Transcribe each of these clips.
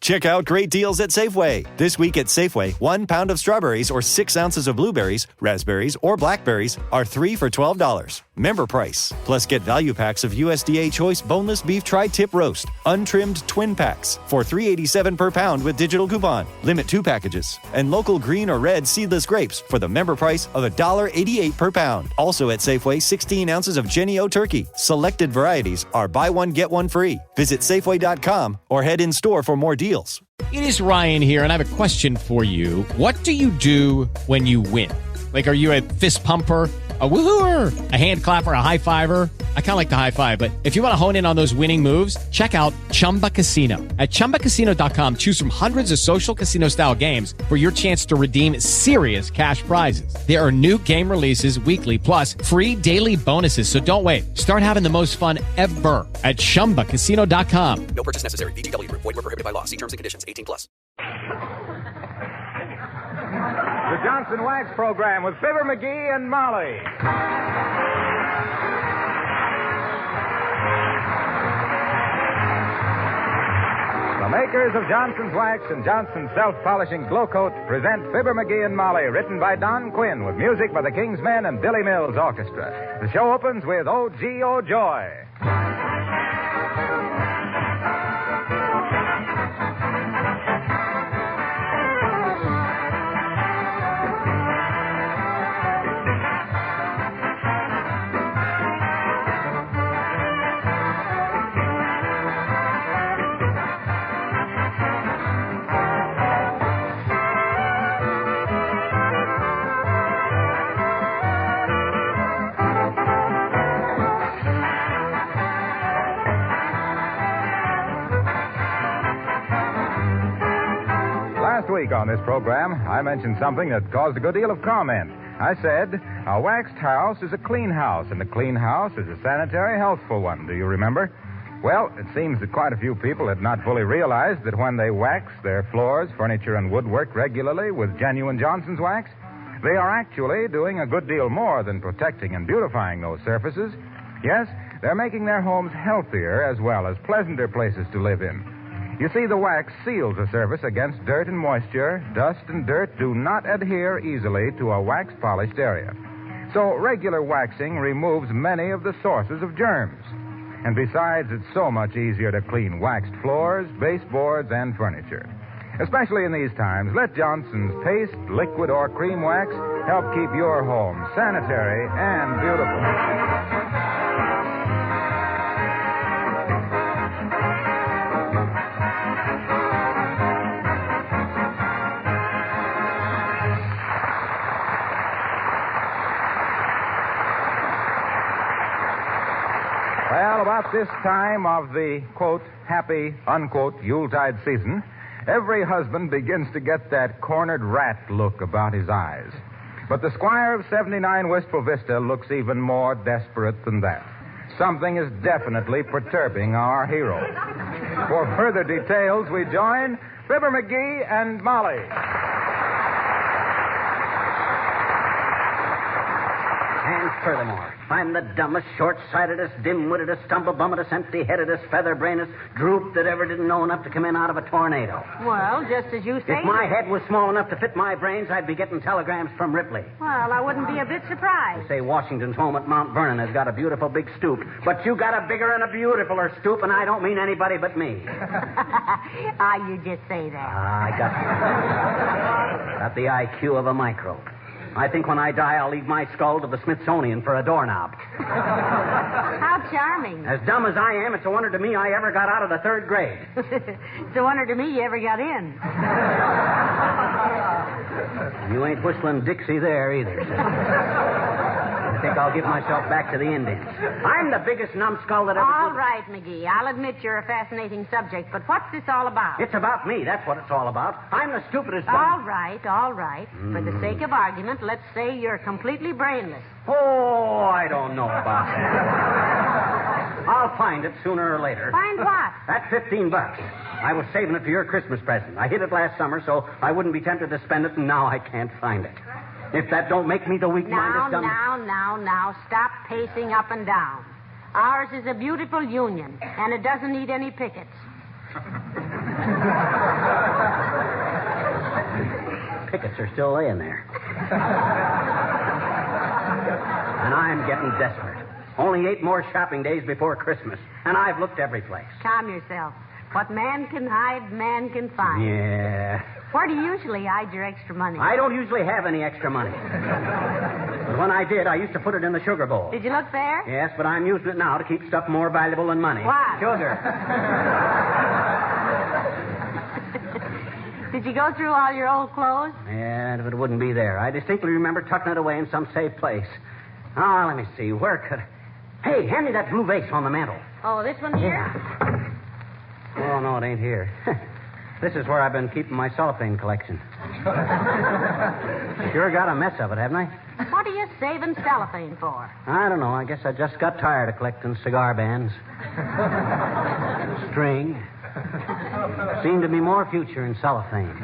Check out great deals at Safeway. This week at Safeway, 1 pound of strawberries or 6 ounces of blueberries, raspberries, or blackberries are 3 for $12. Member price. Plus get value packs of USDA Choice Boneless Beef Tri-Tip Roast, untrimmed twin packs for $3.87 per pound with digital coupon. Limit 2 packages. And local green or red seedless grapes for the member price of $1.88 per pound. Also at Safeway, 16 ounces of Jenny O turkey. Selected varieties are buy one, get one free. Visit Safeway.com or head in store for more deals. It is Ryan here, and I have a question for you. What do you do when you win? Like, are you a fist pumper, a woohooer, a hand clapper, a high fiver? I kind of like the high five, but if you want to hone in on those winning moves, check out Chumba Casino. At ChumbaCasino.com, choose from hundreds of social casino-style games for your chance to redeem serious cash prizes. There are new game releases weekly, plus free daily bonuses. So don't wait. Start having the most fun ever at ChumbaCasino.com. No purchase necessary. VGW. Void where prohibited by law. See terms and conditions. 18+. The Johnson Wax Program with Fibber, Mcgee, and Molly. The makers of Johnson's Wax and Johnson's Self-Polishing Glow Coat present Fibber, Mcgee, and Molly, written by Don Quinn with music by the King's Men and Billy Mills Orchestra. The show opens with O Gee, O Joy. Last week on this program, I mentioned something that caused a good deal of comment. I said, a waxed house is a clean house, and a clean house is a sanitary, healthful one. Do you remember? Well, it seems that quite a few people had not fully realized that when they wax their floors, furniture, and woodwork regularly with genuine Johnson's wax, they are actually doing a good deal more than protecting and beautifying those surfaces. Yes, they're making their homes healthier as well as pleasanter places to live in. You see, the wax seals a surface against dirt and moisture. Dust and dirt do not adhere easily to a wax-polished area. So regular waxing removes many of the sources of germs. And besides, it's so much easier to clean waxed floors, baseboards, and furniture. Especially in these times, let Johnson's paste, liquid, or cream wax help keep your home sanitary and beautiful. Well, about this time of the, quote, happy, unquote, Yuletide season, every husband begins to get that cornered rat look about his eyes. But the Squire of 79 Wistful Vista looks even more desperate than that. Something is definitely perturbing our hero. For further details, we join Fibber, Mcgee, and Molly. And furthermore, I'm the dumbest, short-sightedest, dim-wittedest, stumble-bummetest, empty-headedest, feather-brainedest droop that ever didn't know enough to come in out of a tornado. Well, just as you say. If my head was small enough to fit my brains, I'd be getting telegrams from Ripley. Well, I wouldn't be a bit surprised. They say Washington's home at Mount Vernon has got a beautiful big stoop, but you got a bigger and a beautifuler stoop, and I don't mean anybody but me. You just say that. I got the IQ of a microbe. I think when I die, I'll leave my skull to the Smithsonian for a doorknob. How charming. As dumb as I am, it's a wonder to me I ever got out of the 3rd grade. It's a wonder to me you ever got in. You ain't whistling Dixie there either, sir. I think I'll give myself back to the Indians. I'm the biggest numbskull that ever... All right, Mcgee. I'll admit you're a fascinating subject, but what's this all about? It's about me. That's what it's all about. I'm the stupidest one. All right. For the sake of argument, let's say you're completely brainless. Oh, I don't know about that. I'll find it sooner or later. Find what? That $15. I was saving it for your Christmas present. I hid it last summer so I wouldn't be tempted to spend it, and now I can't find it. If that don't make me the weak-minded dumb... Now, stop pacing up and down. Ours is a beautiful union, and it doesn't need any pickets. tickets are still laying there. And I'm getting desperate. Only 8 more shopping days before Christmas, and I've looked every place. Calm yourself. What man can hide, man can find. Yeah. Where do you usually hide your extra money? I don't usually have any extra money. But when I did, I used to put it in the sugar bowl. Did you look there? Yes, but I'm using it now to keep stuff more valuable than money. What? Sugar. Did you go through all your old clothes? And if it wouldn't be there. I distinctly remember tucking it away in some safe place. Oh, let me see. Where could... Hey, hand me that blue vase on the mantel. Oh, this one here? Oh, no, it ain't here. This is where I've been keeping my cellophane collection. Sure got a mess of it, haven't I? What are you saving cellophane for? I don't know. I guess I just got tired of collecting cigar bands. String. Seemed to be more future in cellophane.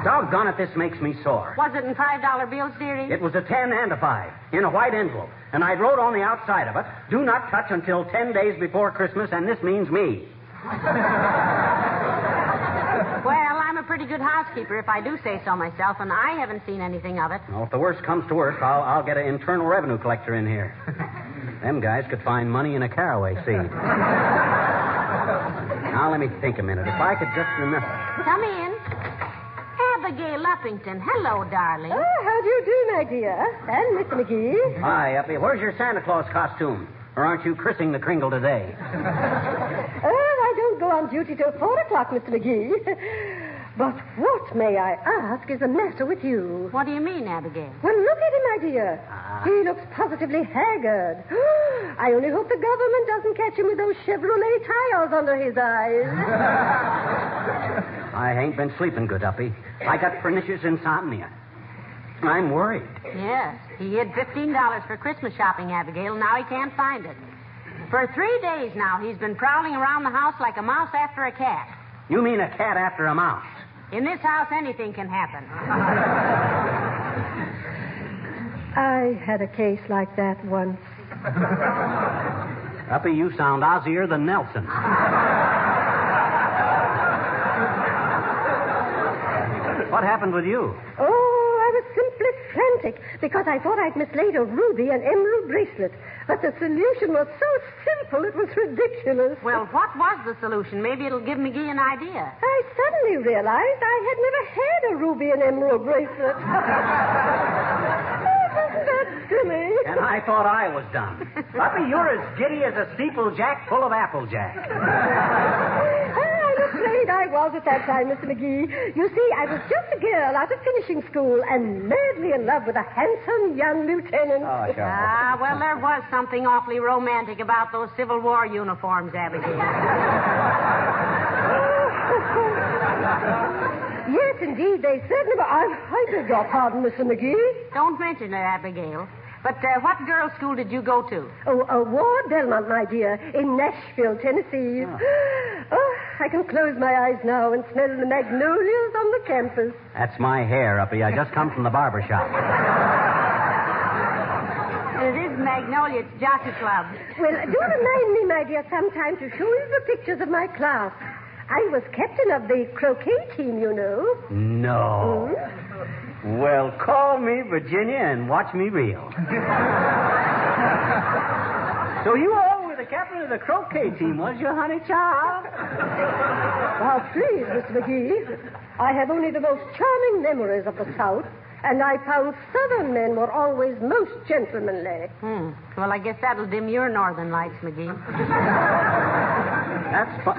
Doggone it, this makes me sore. Was it in $5 bills, dearie? It was a 10 and a 5 in a white envelope. And I wrote on the outside of it, do not touch until 10 days before Christmas, and this means me. Well, I'm a pretty good housekeeper, if I do say so myself, and I haven't seen anything of it. Well, if the worst comes to worst, I'll get an internal revenue collector in here. Them guys could find money in a caraway seed. Now, let me think a minute. If I could just remember... Come in. Abigail Uppington. Hello, darling. Oh, how do you do, my dear? And Mr. McGee. Hi, Uppy. Where's your Santa Claus costume? Or aren't you christening the Kringle today? Oh, I don't go on duty till 4 o'clock, Mr. McGee. But what, may I ask, is the matter with you? What do you mean, Abigail? Well, look at him, my dear. He looks positively haggard. I only hope the government doesn't catch him with those Chevrolet tires under his eyes. I ain't been sleeping good, Uppy. I got pernicious insomnia. I'm worried. Yes, he hid $15 for Christmas shopping, Abigail, and now he can't find it. For 3 days now, he's been prowling around the house like a mouse after a cat. You mean a cat after a mouse? In this house, anything can happen. I had a case like that once. Uppy, you sound Ozzier than Nelson. What happened with you? Oh, I was simply frantic because I thought I'd mislaid a ruby and emerald bracelet. But the solution was so simple, it was ridiculous. Well, what was the solution? Maybe it'll give McGee an idea. I suddenly realized I had never had a ruby and emerald bracelet. That's silly. And I thought I was dumb. Uppy, you're as giddy as a steeplejack full of applejack. I'm afraid I was at that time, Mr. McGee. You see, I was just a girl out of finishing school and madly in love with a handsome young lieutenant. Oh, sure. Ah, well, there was something awfully romantic about those Civil War uniforms, Abigail. Yes, indeed, they certainly were. I beg your pardon, Mr. McGee. Don't mention it, Abigail. But what girls' school did you go to? Oh, Ward Belmont, my dear, in Nashville, Tennessee. Oh, I can close my eyes now and smell the magnolias on the campus. That's my hair, Uppy. I just come from the barber shop. It is Magnolia. It's Jockey Club. Well, do remind me, my dear, sometime to show you the pictures of my class. I was captain of the croquet team, you know. No. Well, call me Virginia and watch me reel. So you all were the captain of the croquet team, was you, honey child? Now, please, Mr. McGee, I have only the most charming memories of the South, and I found Southern men were always most gentlemanly. Well, I guess that'll dim your northern lights, McGee.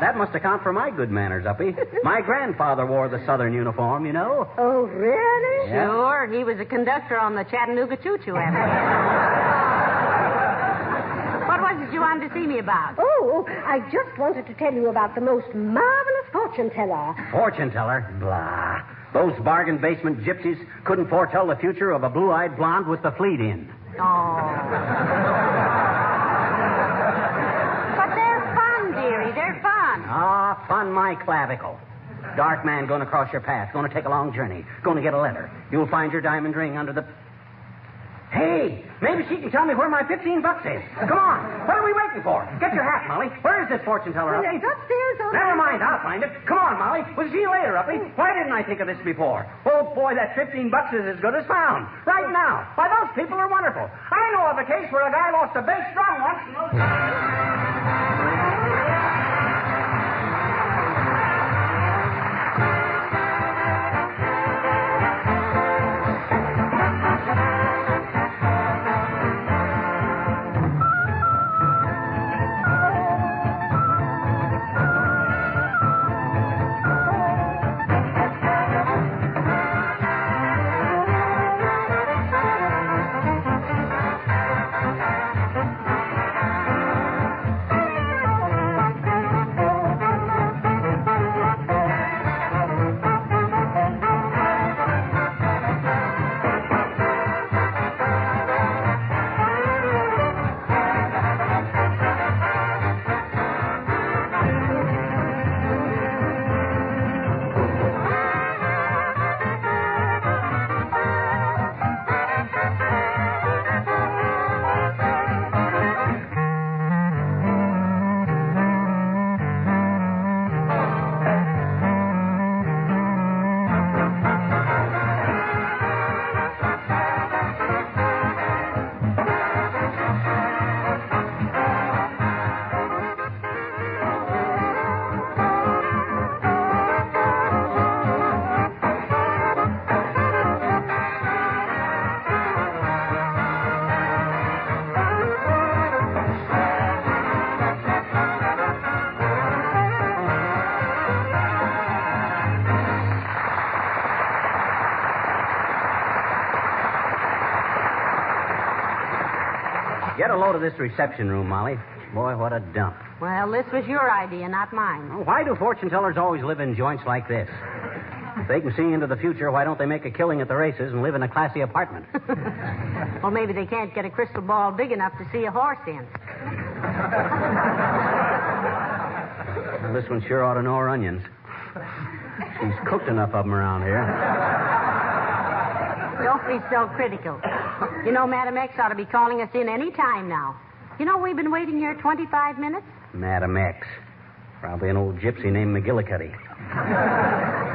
That must account for my good manners, Uppy. My grandfather wore the Southern uniform, you know. Oh, really? Yeah. Sure, he was a conductor on the Chattanooga Choo-Choo, Abigail. What was it you wanted to see me about? Oh, I just wanted to tell you about the most marvelous fortune teller. Fortune teller? Blah. Those bargain basement gypsies couldn't foretell the future of a blue-eyed blonde with the fleet in. Oh. But they're fun, dearie. They're fun. Ah, fun my clavicle. Dark man going across your path, going to take a long journey, going to get a letter. You'll find your diamond ring under the... Hey, maybe she can tell me where my $15 is. Come on. What are we waiting for? Get your hat, Molly. Where is this fortune teller, Uppy? It's upstairs. Never mind, I'll find it. Come on, Molly. We'll see you later, Uppy. Why didn't I think of this before? Oh, boy, that $15 is as good as found. Right now. Why, those people are wonderful. I know of a case where a guy lost a big strong once. Get a load of this reception room, Molly. Boy, what a dump. Well, this was your idea, not mine. Well, why do fortune tellers always live in joints like this? If they can see into the future, why don't they make a killing at the races and live in a classy apartment? Well, maybe they can't get a crystal ball big enough to see a horse in. Well, this one sure ought to know her onions. She's cooked enough of them around here. Don't be so critical. You know, Madam X ought to be calling us in any time now. You know, we've been waiting here 25 minutes. Madam X. Probably an old gypsy named McGillicuddy.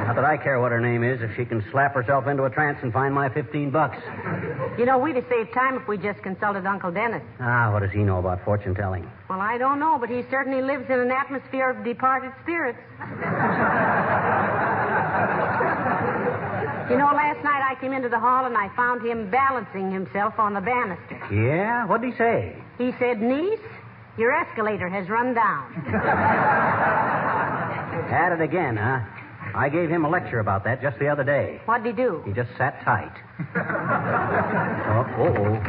Not that I care what her name is if she can slap herself into a trance and find my $15. You know, we'd have saved time if we just consulted Uncle Dennis. Ah, what does he know about fortune telling? Well, I don't know, but he certainly lives in an atmosphere of departed spirits. You know, last night I came into the hall and I found him balancing himself on the banister. Yeah? What'd he say? He said, "Niece, your escalator has run down." At it again, huh? I gave him a lecture about that just the other day. What'd he do? He just sat tight. Uh-oh.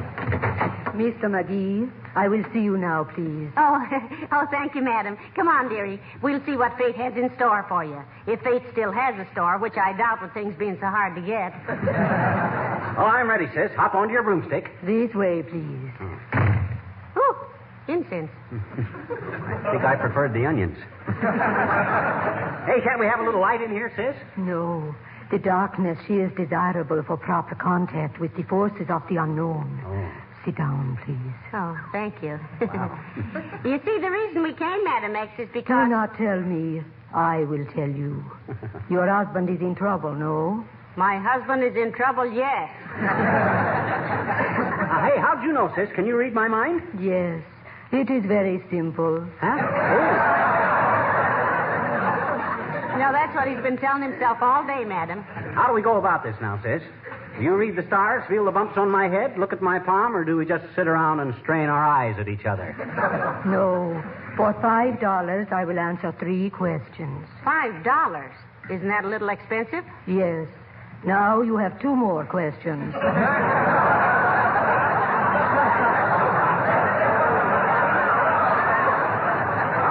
Mr. Mcgee, I will see you now, please. Oh, thank you, madam. Come on, dearie. We'll see what fate has in store for you. If fate still has a store, which I doubt with things being so hard to get. Oh, I'm ready, sis. Hop onto your broomstick. This way, please. Oh, incense. I think I preferred the onions. Hey, can't we have a little light in here, sis? No. The darkness, she is desirable for proper contact with the forces of the unknown. Oh. Sit down, please. Oh, thank you. Wow. You see, the reason we came, Madam X, is because... Do not tell me. I will tell you. Your husband is in trouble, no? My husband is in trouble, yes. Hey, how'd you know, sis? Can you read my mind? Yes. It is very simple. Huh? You know, that's what he's been telling himself all day, madam. How do we go about this now, sis? Do you read the stars, feel the bumps on my head, look at my palm, or do we just sit around and strain our eyes at each other? No. For $5, I will answer 3 questions. $5? Isn't that a little expensive? Yes. Now you have 2 more questions.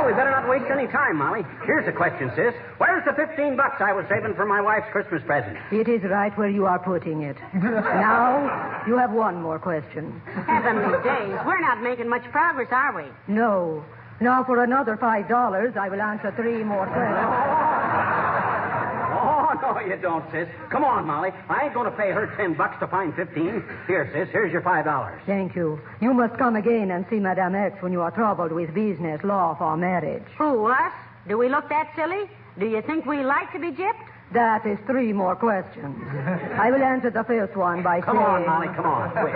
We better not waste any time, Molly. Here's the question, sis. Where's the $15 I was saving for my wife's Christmas present? It is right where you are putting it. Now, you have 1 more question. Heavenly days. We're not making much progress, are we? No. Now, for another $5, I will answer 3 more questions. Oh, no, you don't, sis. Come on, Molly. I ain't going to pay her $10 to find 15. Here, sis, here's your $5. Thank you. You must come again and see Madame X when you are troubled with business, love, or marriage. Who, us? Do we look that silly? Do you think we like to be gypped? That is 3 more questions. I will answer the first one by Come saying... on, Molly, come on, quick.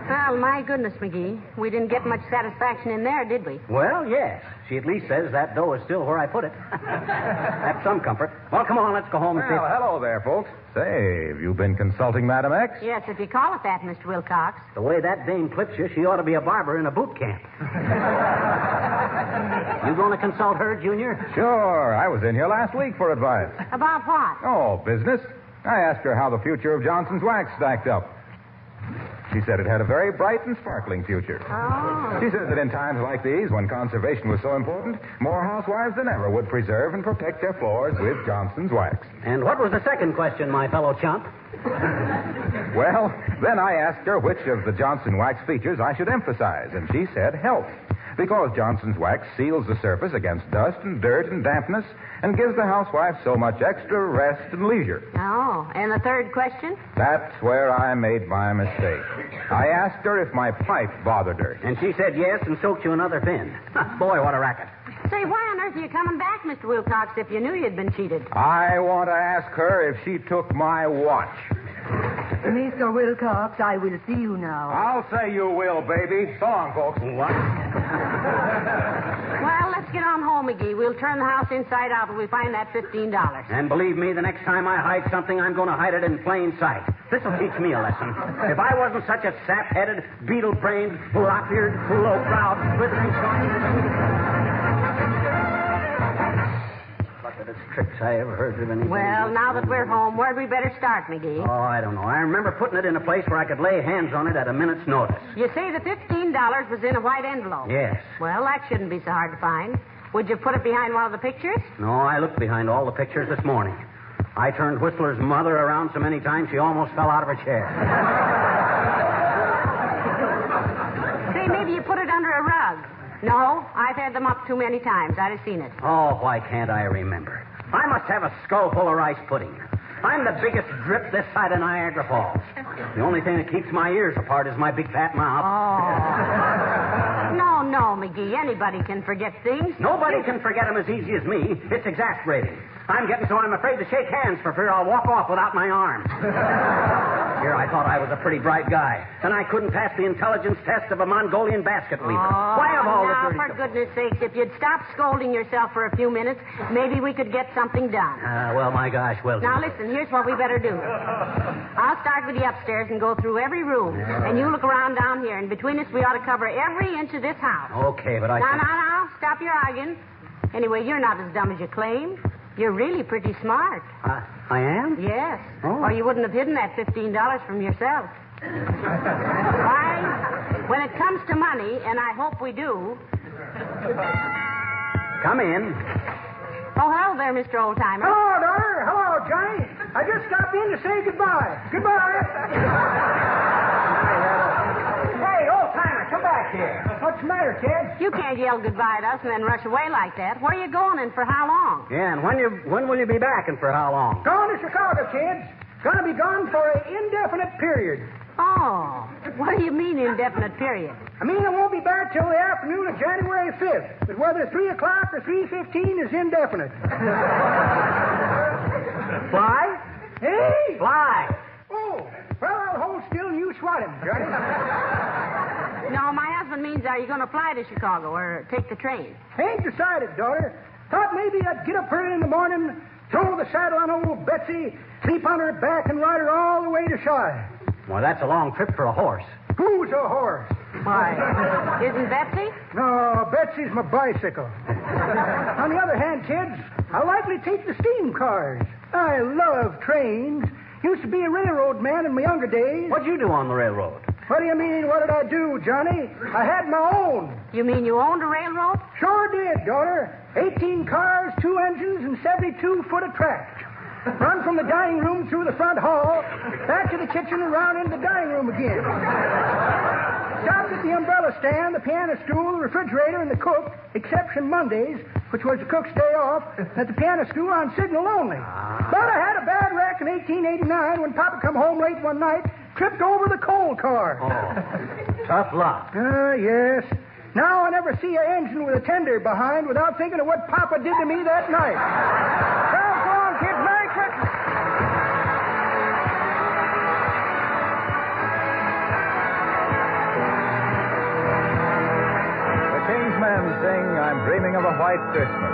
Well, my goodness, McGee. We didn't get much satisfaction in there, did we? Well, yes. She at least says that dough is still where I put it. That's some comfort. Well, come on, let's go home and see. Well, hello there, folks. Say, have you been consulting Madam X? Yes, if you call it that, Mr. Wilcox. The way that dame clips you, she ought to be a barber in a boot camp. You going to consult her, Junior? Sure. I was in here last week for advice. About what? Oh, business. I asked her how the future of Johnson's Wax stacked up. She said it had a very bright and sparkling future. Oh. She said that in times like these, when conservation was so important, more housewives than ever would preserve and protect their floors with Johnson's Wax. And what was the second question, my fellow chump? Well, then I asked her which of the Johnson Wax features I should emphasize, and she said health. Because Johnson's Wax seals the surface against dust and dirt and dampness and gives the housewife so much extra rest and leisure. Oh, and the third question? That's where I made my mistake. I asked her if my pipe bothered her. And she said yes and soaked you another fin. Boy, what a racket. Say, why on earth are you coming back, Mr. Wilcox, if you knew you'd been cheated? I want to ask her if she took my watch. Mr. Wilcox, I will see you now. I'll say you will, baby. So long, folks. What? Well, let's get on home, McGee. We'll turn the house inside out when we find that $15. And believe me, the next time I hide something, I'm going to hide it in plain sight. This'll teach me a lesson. If I wasn't such a sap-headed, beetle-brained, lop-eared, low-browed, blithering Luckiest tricks I ever heard of anything. Well, now that we're home, where'd we better start, McGee? Oh, I don't know. I remember putting it in a place where I could lay hands on it at a minute's notice. You say the $15 was in a white envelope. Yes. Well, that shouldn't be so hard to find. Would you put it behind one of the pictures? No, I looked behind all the pictures this morning. I turned Whistler's mother around so many times she almost fell out of her chair. Say, maybe you put it under a rug. No, I've had them up too many times. I'd have seen it. Oh, why can't I remember? I must have a skull full of rice pudding. I'm the biggest drip this side of Niagara Falls. The only thing that keeps my ears apart is my big fat mouth. Oh. No, McGee. Anybody can forget things. Nobody can forget them as easy as me. It's exasperating. I'm getting so I'm afraid to shake hands for fear I'll walk off without my arms. Here, I thought I was a pretty bright guy, and I couldn't pass the intelligence test of a Mongolian basket weaver. Why of all the now, dirty... for goodness sakes, if you'd stop scolding yourself for a few minutes, maybe we could get something done. Well, my gosh, well... Now, listen, here's what we better do. I'll start with the upstairs and go through every room, and you look around down here, and between us, we ought to cover every inch of this house. Okay, but I... Now, stop your arguing. Anyway, you're not as dumb as you claim. You're really pretty smart. I am? Yes. Oh. Or you wouldn't have hidden that $15 from yourself. Why, when it comes to money, and I hope we do... Come in. Oh, hello there, Mr. Oldtimer. Hello, daughter. Hello, Johnny. I just stopped in to say goodbye. Goodbye. Hey, old-timer, come back here. What's the matter, kid? You can't yell goodbye at us and then rush away like that. Where are you going and for how long? Yeah, and when will you be back and for how long? Going to Chicago, kids. Gonna be gone for an indefinite period. Oh, what do you mean indefinite period? I mean, I won't be back till the afternoon of January 5th. But whether 3 o'clock or 3:15 is indefinite. Fly? Hey! Fly. Oh, well, I'll hold still and you swat him, Johnny. No, my husband means are you going to fly to Chicago or take the train? Ain't decided, daughter. Thought maybe I'd get up early in the morning, throw the saddle on old Betsy, sleep on her back, and ride her all the way to Chi. Well, that's a long trip for a horse. Who's a horse? Why, isn't Betsy? No, Betsy's my bicycle. On the other hand, kids, I'll likely take the steam cars. I love trains. Used to be a railroad man in my younger days. What'd you do on the railroad? What do you mean, what did I do, Johnny? I had my own. You mean you owned a railroad? Sure did, daughter. 18 cars, 2 engines, and 72 foot of track. Run from the dining room through the front hall, back to the kitchen and round into the dining room again. Stopped at the umbrella stand, the piano stool, the refrigerator, and the cook, exception Mondays, which was the cook's day off, at the piano stool on signal only. But I had a bad wreck in 1889 when Papa come home late one night, tripped over the coal car. Oh, tough luck. Yes. Now I never see an engine with a tender behind without thinking of what Papa did to me that night. Well, go on, kids. Merry Christmas. The Kingsmen sing I'm Dreaming of a White Christmas.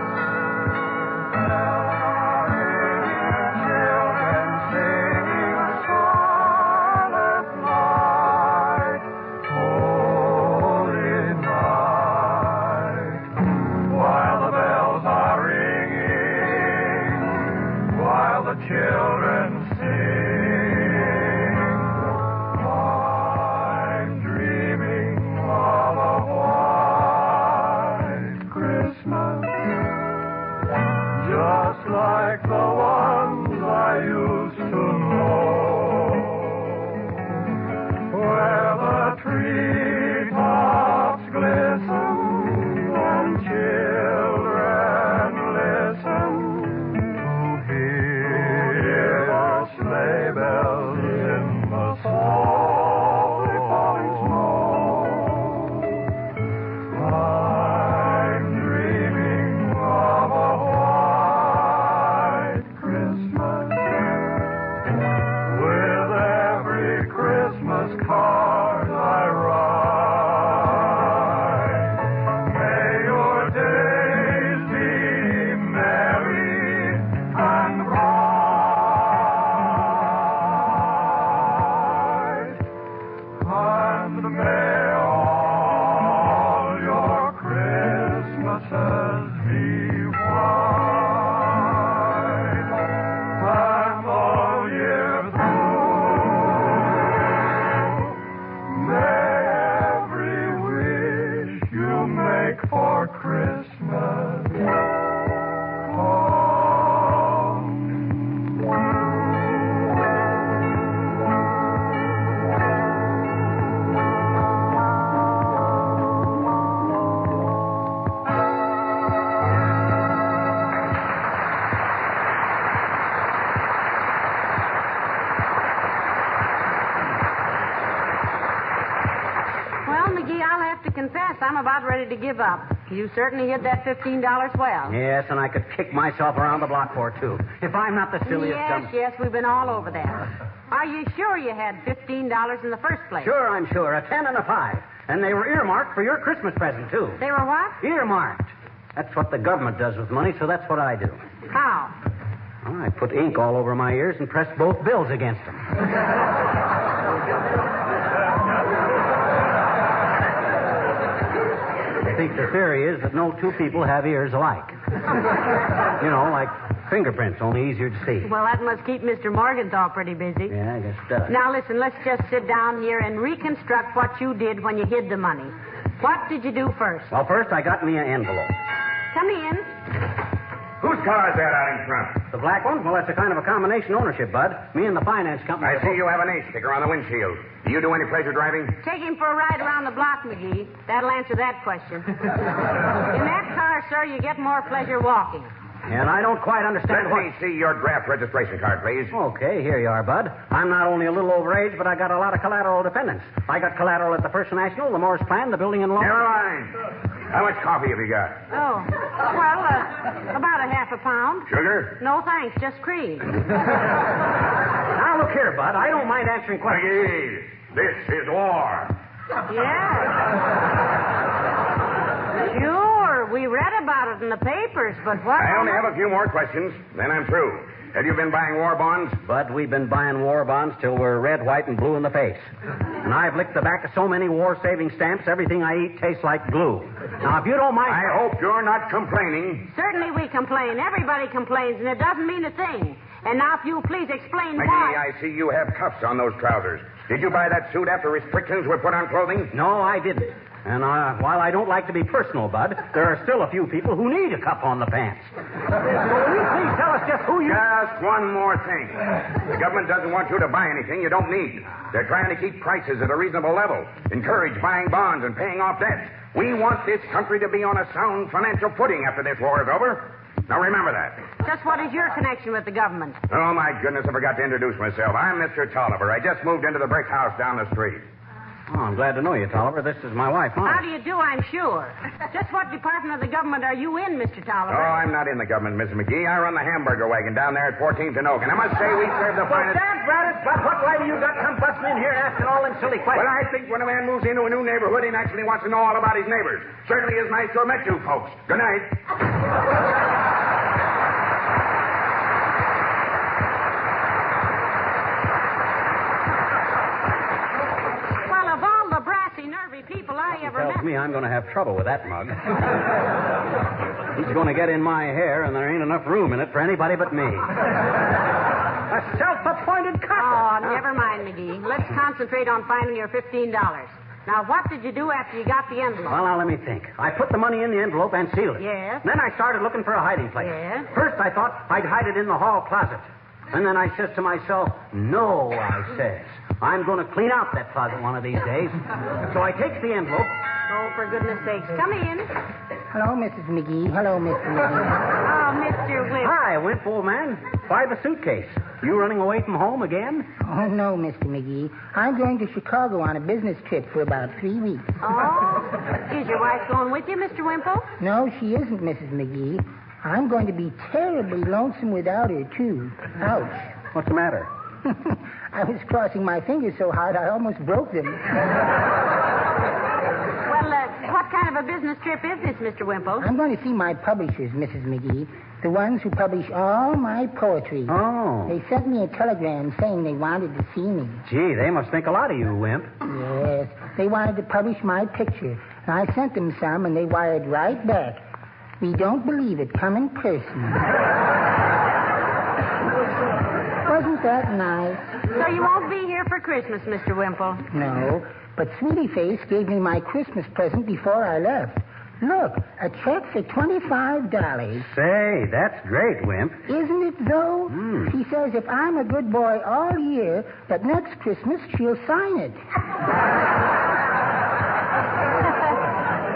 Children sing, I'm dreaming of a white Christmas, just like the ones I used to know, where the treetops glisten and children listen. Sleigh bells in the softly falling snow. I'm dreaming of a white Christmas with every Christmas card I write. May your days be merry and bright. May all your Christmases be white, and all year through, may every wish you make for Christmas confess, I'm about ready to give up. You certainly hid that $15 well. Yes, and I could kick myself around the block for it, too. If I'm not the silliest Yes, we've been all over that. Are you sure you had $15 in the first place? Sure, I'm sure. A 10 and a 5. And they were earmarked for your Christmas present, too. They were what? Earmarked. That's what the government does with money, so that's what I do. How? Well, I put ink all over my ears and pressed both bills against them. I think the theory is that no two people have ears alike. You know, like fingerprints, only easier to see. Well, that must keep Mr. Morgenthau pretty busy. Yeah, I guess it does. Now, listen, let's just sit down here and reconstruct what you did when you hid the money. What did you do first? Well, first I got me an envelope. Come in. Whose car is that out in front? The black one? Well, that's a kind of a combination ownership, Bud. Me and the finance company. I see you have an ace sticker on the windshield. Do you do any pleasure driving? Take him for a ride around the block, Mcgee. That'll answer that question. In that car, sir, you get more pleasure walking. And I don't quite understand Let me see your draft registration card, please. Okay, here you are, Bud. I'm not only a little overage, but I got a lot of collateral dependents. I got collateral at the First National, the Morris Plan, the building in Long. Never mind. How much coffee have you got? Oh, well, about a half a pound. Sugar? No, thanks, just cream. Now, look here, Bud. I don't mind answering questions. Mcgee, this is war. Yeah. Sure, we read about it in the papers, but what... I only have a few more questions, then I'm through. Have you been buying war bonds? Bud, we've been buying war bonds till we're red, white, and blue in the face. And I've licked the back of so many war-saving stamps, everything I eat tastes like glue. Now, if you don't mind... I hope you're not complaining. Certainly we complain. Everybody complains, and it doesn't mean a thing. And now, if you please explain Mcgee, why... I see you have cuffs on those trousers. Did you buy that suit after restrictions were put on clothing? No, I didn't. And while I don't like to be personal, Bud, there are still a few people who need a cuff on the pants. So will you please tell us us just who you... Just one more thing. The government doesn't want you to buy anything you don't need. They're trying to keep prices at a reasonable level, encourage buying bonds and paying off debts. We want this country to be on a sound financial footing after this war is over. Now, remember that. Just what is your connection with the government? Oh, my goodness, I forgot to introduce myself. I'm Mr. Tolliver. I just moved into the brick house down the street. Oh, I'm glad to know you, Tolliver. This is my wife, Molly. How do you do, I'm sure. Just what department of the government are you in, Mr. Tolliver? Oh, I'm not in the government, Mrs. McGee. I run the hamburger wagon down there at 14th and Oak. And I must say we serve the finest... Dad, but what right do you got come busting in here asking all them silly questions? Well, I think when a man moves into a new neighborhood, he naturally wants to know all about his neighbors. Certainly is nice to have met you folks. Good night. People I ever Tells met. me I'm going to have trouble with that mug. He's going to get in my hair, and there ain't enough room in it for anybody but me. A self-appointed copper. Oh, never mind, McGee. Let's concentrate on finding your $15. Now, what did you do after you got the envelope? Well, now, let me think. I put the money in the envelope and sealed it. Yes. Then I started looking for a hiding place. Yes. First, I thought I'd hide it in the hall closet. And then I says to myself, no, I says. I'm going to clean out that closet one of these days. So I takes the envelope. Oh, for goodness sakes. Come in. Hello, Mrs. McGee. Hello, Mr. McGee. Oh, Mr. Wimp. Hi, Wimp, old man. Why the suitcase? You running away from home again? Oh, no, Mr. McGee. I'm going to Chicago on a business trip for about 3 weeks. Oh? Is your wife going with you, Mr. Wimple? No, she isn't, Mrs. McGee. I'm going to be terribly lonesome without her, too. Ouch. What's the matter? I was crossing my fingers so hard I almost broke them. Well, what kind of a business trip is this, Mr. Wimple? I'm going to see my publishers, Mrs. McGee. The ones who publish all my poetry. Oh. They sent me a telegram saying they wanted to see me. Gee, they must think a lot of you, Wimp. Yes. They wanted to publish my picture. And I sent them some, and they wired right back. We don't believe it. Come in person. Wasn't that nice? So you won't be here for Christmas, Mr. Wimple? No, but Sweetie Face gave me my Christmas present before I left. Look, a check for $25. Say, that's great, Wimp. Isn't it, though? She says if I'm a good boy all year, that next Christmas she'll sign it.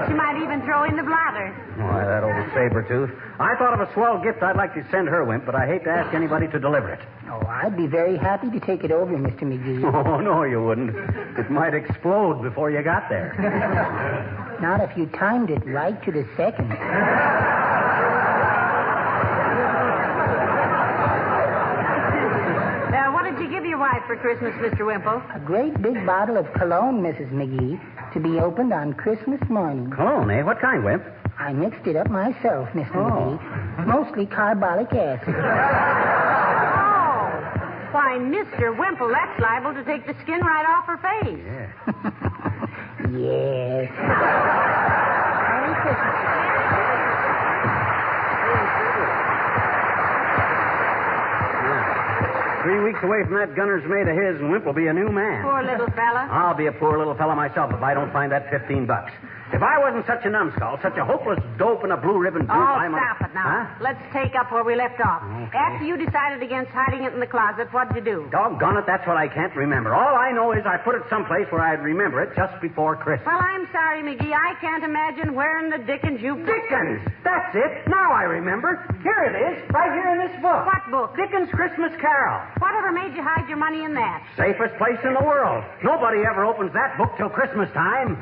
She might even throw in the blotter. Why, that old saber-tooth. I thought of a swell gift I'd like to send her, Wimp, but I hate to ask anybody to deliver it. Oh, I'd be very happy to take it over, Mr. McGee. Oh, no, you wouldn't. It might explode before you got there. Not if you timed it right to the second. What did you give your wife for Christmas, Mr. Wimple? A great big bottle of cologne, Mrs. McGee, to be opened on Christmas morning. Cologne, eh? What kind, Wimp? I mixed it up myself, Mr. McGee. Mostly carbolic acid. Oh. Why, Mr. Wimple, that's liable to take the skin right off her face. Yeah. Yes. Merry Christmas. 3 weeks away from that gunner's mate of his, and Wimp will be a new man. Poor little fella. I'll be a poor little fella myself if I don't find that $15. If I wasn't such a numbskull, such a hopeless dope and a blue ribbon dupe, Stop it now. Huh? Let's take up where we left off. Okay. After you decided against hiding it in the closet, what'd you do? Doggone it, that's what I can't remember. All I know is I put it someplace where I'd remember it just before Christmas. Well, I'm sorry, McGee. I can't imagine where in the dickens you... Dickens! That's it. Now I remember. Here it is, right here in this book. What book? Dickens' Christmas Carol. Whatever made you hide your money in that? Safest place in the world. Nobody ever opens that book till Christmas time.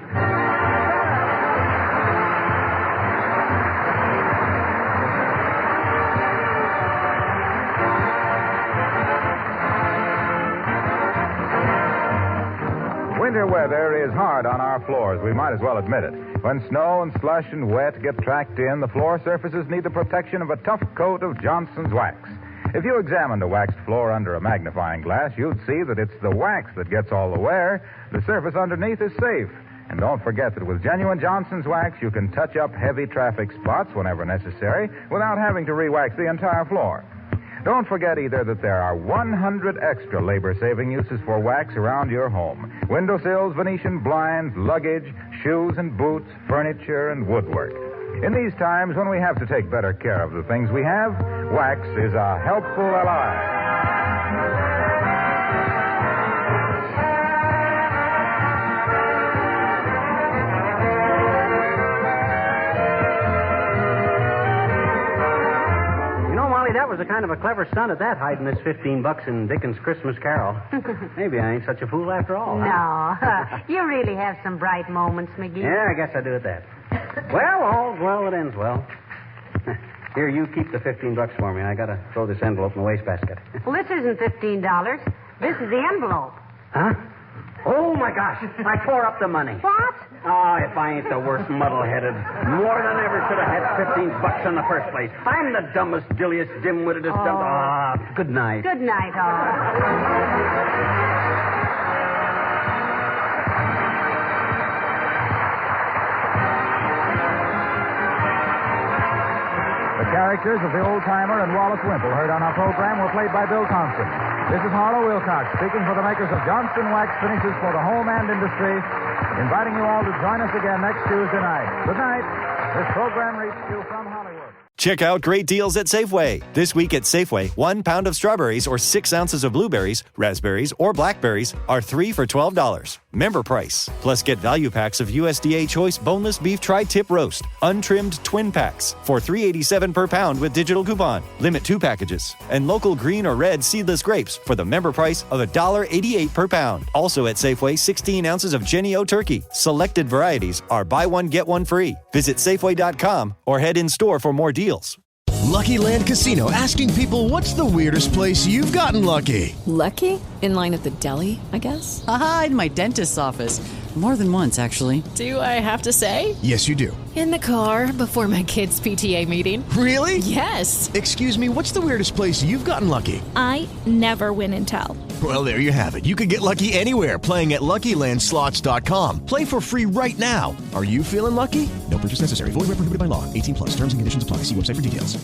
Winter weather is hard on our floors. We might as well admit it. When snow and slush and wet get tracked in, the floor surfaces need the protection of a tough coat of Johnson's wax. If you examined a waxed floor under a magnifying glass, you'd see that it's the wax that gets all the wear. The surface underneath is safe. And don't forget that with genuine Johnson's wax, you can touch up heavy traffic spots whenever necessary without having to re-wax the entire floor. Don't forget either that there are 100 extra labor-saving uses for wax around your home. Windowsills, Venetian blinds, luggage, shoes and boots, furniture and woodwork. In these times when we have to take better care of the things we have, wax is a helpful ally. That was a kind of a clever stunt at that, hiding this $15 in Dickens' Christmas Carol. Maybe I ain't such a fool after all. No, you really have some bright moments, McGee. Yeah, I guess I do at that. Well, all's well that ends well. Here, you keep the $15 for me. I gotta throw this envelope in the wastebasket. Well, this isn't $15. This is the envelope. Huh? Oh, my gosh. I tore up the money. What? Oh, if I ain't the worst muddle-headed, more than ever should have had $15 in the first place. I'm the dumbest, dilliest, dim-wittedest, good night. Good night, all. The characters of the old-timer and Wallace Wimple heard on our program were played by Bill Thompson. This is Harlow Wilcox speaking for the makers of Johnston Wax Finishes for the home and industry, inviting you all to join us again next Tuesday night. Good night. This program reached you from Hollywood. Check out great deals at Safeway. This week at Safeway, 1 pound of strawberries or 6 ounces of blueberries, raspberries, or blackberries are 3 for $12. Member price. Plus get value packs of USDA Choice Boneless Beef Tri-Tip Roast, untrimmed twin packs for $3.87 per pound with digital coupon. Limit 2 packages. And local green or red seedless grapes for the member price of $1.88 per pound. Also at Safeway, 16 ounces of Jenny O turkey. Selected varieties are buy one, get one free. Visit Safeway.com or head in store for more deals. Lucky Land Casino, asking people, what's the weirdest place you've gotten lucky? Lucky? In line at the deli, I guess? Aha, in my dentist's office. More than once, actually. Do I have to say? Yes, you do. In the car before my kids' PTA meeting. Really? Yes. Excuse me, what's the weirdest place you've gotten lucky? I never win and tell. Well, there you have it. You can get lucky anywhere, playing at LuckyLandSlots.com. Play for free right now. Are you feeling lucky? No purchase necessary. Void where prohibited by law. 18+. Terms and conditions apply. See website for details.